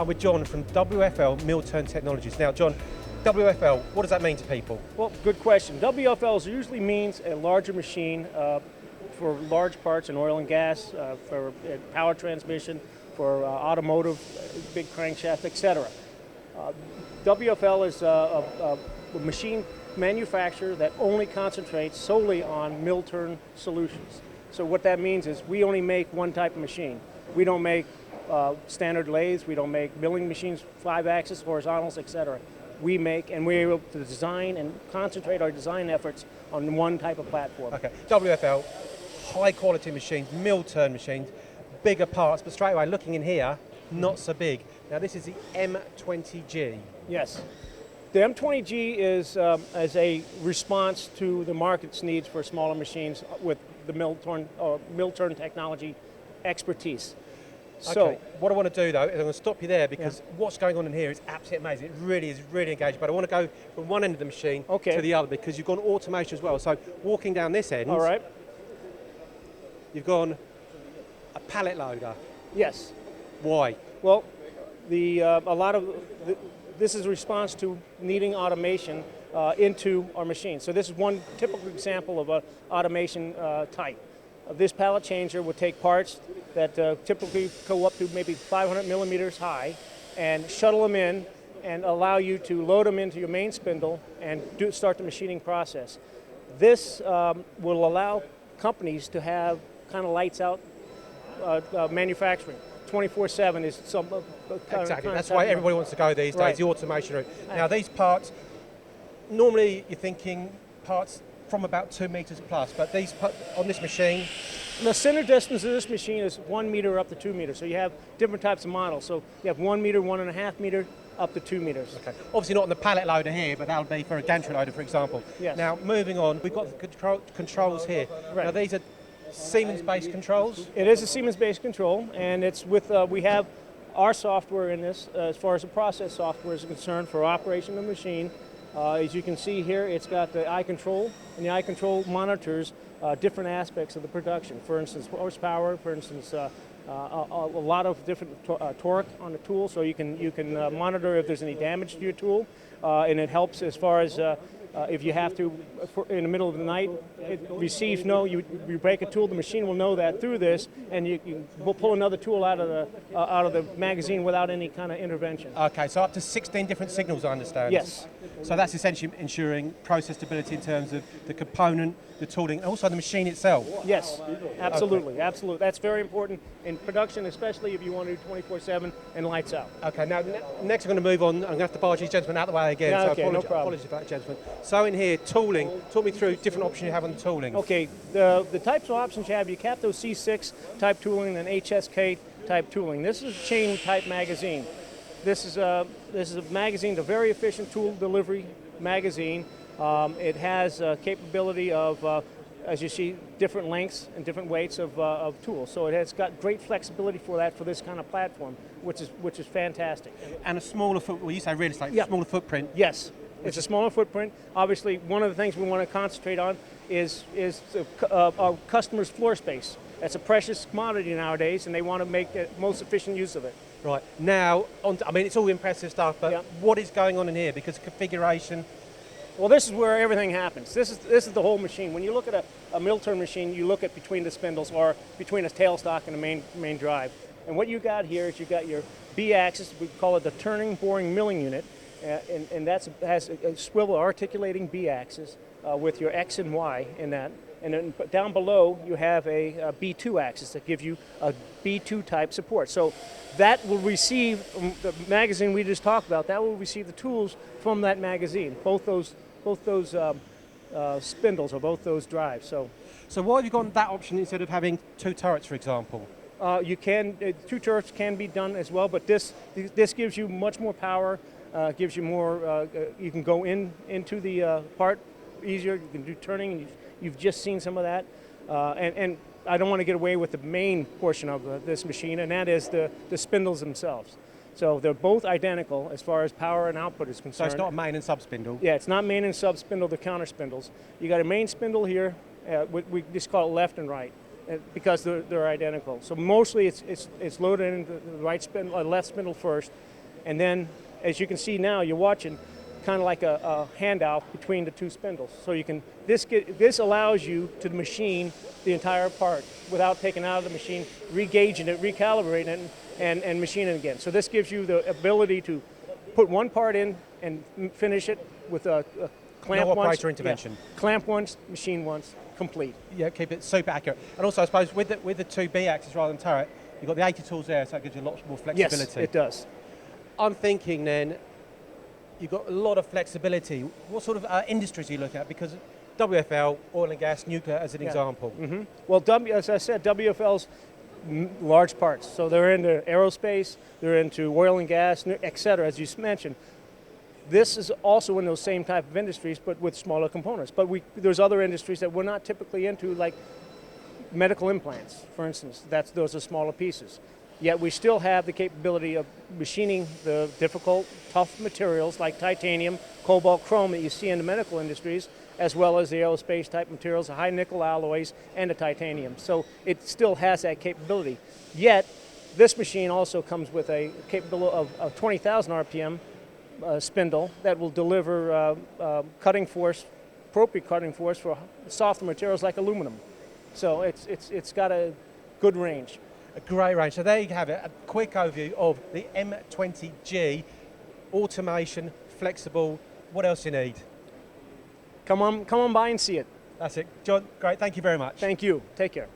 I'm with John from WFL Millturn Technologies. Now, John, WFL, what does that mean to people? Well, good question. WFL usually means a larger machine for large parts in oil and gas, for power transmission, for automotive, big crankshaft, etc. WFL is a machine manufacturer that only concentrates solely on Millturn solutions. So what that means is we only make one type of machine. We don't make standard lathes, we don't make milling machines, 5-axis, horizontals, etc. We make, and we're able to design and concentrate our design efforts on one type of platform. Okay, WFL, high quality machines, Millturn machines, bigger parts, but straight away looking in here, not so big. Now this is the M20G. Yes. The M20G is as a response to the market's needs for smaller machines with the Millturn technology expertise. So, okay, what I want to do though is I'm going to stop you there because what's going on in here is absolutely amazing. It really is really engaging, but I want to go from one end of the machine to the other because you've got automation as well. So walking down this end, all right, you've gone a pallet loader. Yes. Why? Well, this is a response to needing automation into our machine. So this is one typical example of an automation type. This pallet changer would take parts that typically go up to maybe 500 millimeters high and shuttle them in and allow you to load them into your main spindle and start the machining process. This will allow companies to have kind of lights out manufacturing. 24/7 is some exactly. That's why everybody wants to go these days. The automation route. Now these parts, normally you're thinking parts from about 2 meters plus, but these on this machine, the center distance of this machine is 1 meter up to 2 meters. So you have different types of models. So you have 1 meter, 1.5 meter, up to 2 meters. Okay. Obviously not on the pallet loader here, but that would be for a gantry loader, for example. Yes. Now moving on, we've got the controls here. Right. Now these are SIEMENS-based controls? It is a SIEMENS-based control, and it's with, we have our software in this, as far as the process software is concerned for operation of the machine. As you can see here, it's got the eye control, and the eye control monitors different aspects of the production. For instance, horsepower, for instance, a lot of different torque on the tool, so you can monitor if there's any damage to your tool, and it helps as far as if you have to, in the middle of the night, it receives you break a tool, the machine will know that through this, and we'll pull another tool out of the magazine without any kind of intervention. Okay, so up to 16 different signals, I understand. Yes. So that's essentially ensuring process stability in terms of the component, the tooling, and also the machine itself. Yes, absolutely, absolutely. That's very important in production, especially if you want to do 24/7 and lights out. Okay, now next I'm going to move on. I'm going to have to barge these gentlemen out of the way again, Yeah, so okay, no problem. apologies for that, gentlemen. So in here, tooling, talk me through different options you have on the tooling. Okay, the types of options you have, you Capto C6 type tooling and HSK type tooling. This is a chain type magazine. This is a magazine, a very efficient tool delivery magazine. It has capability of, as you see, different lengths and different weights of tools. So it has got great flexibility for that for this kind of platform, which is fantastic. And a smaller footprint. You say real estate, smaller footprint. Yes, it's a smaller footprint. Obviously, one of the things we want to concentrate on is our customers' floor space. That's a precious commodity nowadays, and they want to make the most efficient use of it. Right, now, I mean, it's all impressive stuff, but what is going on in here? Because configuration... Well, this is where everything happens. This is the whole machine. When you look at a Millturn machine, you look at between the spindles or between a tailstock and the main drive. And what you got here is you got your B-axis, we call it the turning, boring, milling unit, and that has a swivel articulating B-axis with your X and Y in that. And then down below, you have a B2 axis that gives you a B2 type support. So that will receive, the magazine we just talked about, that will receive the tools from that magazine, both those spindles or both those drives. So why have you gone that option instead of having 2 turrets, for example? You can, 2 turrets can be done as well, but this gives you much more power, gives you more, you can go into the part easier, you can do turning, and you've just seen some of that. And I don't want to get away with the main portion of this machine, and that is the spindles themselves. So they're both identical as far as power and output is concerned. So it's not a main and sub spindle? Yeah, it's not main and sub spindle, the counter spindles. You got a main spindle here, we just call it left and right, because they're identical. So mostly it's loaded into the right spindle, left spindle first, And then, as you can see now, you're watching kind of like a handout between the two spindles. So you can, this allows you to machine the entire part without taking it out of the machine, re-gauging it, recalibrating it, and machine it again. So this gives you the ability to put one part in and finish it with a clamp no once. operator intervention. Yeah. Clamp once, machine once, complete. Yeah, keep it super accurate. And also, I suppose, with the two B-axis rather than turret, you've got the 80 tools there, so that gives you lots more flexibility. Yes, it does. I'm thinking then, you've got a lot of flexibility. What sort of industries are you looking at? Because WFL, oil and gas, nuclear as an example. Mm-hmm. Well, as I said, WFL's large parts. So they're into aerospace, they're into oil and gas, et cetera, as you mentioned. This is also in those same type of industries, but with smaller components. But there's other industries that we're not typically into, like medical implants, for instance. Those are smaller pieces. Yet we still have the capability of machining the difficult, tough materials like titanium, cobalt, chrome that you see in the medical industries, as well as the aerospace type materials, the high nickel alloys, and the titanium. So it still has that capability. Yet this machine also comes with a capability of 20,000 RPM spindle that will deliver cutting force, appropriate cutting force for softer materials like aluminum. So it's got a good range. A great range. So there you have it, a quick overview of the M20G, automation, flexible. What else you need? Come on by and see it. That's it. John, great. Thank you very much. Thank you. Take care.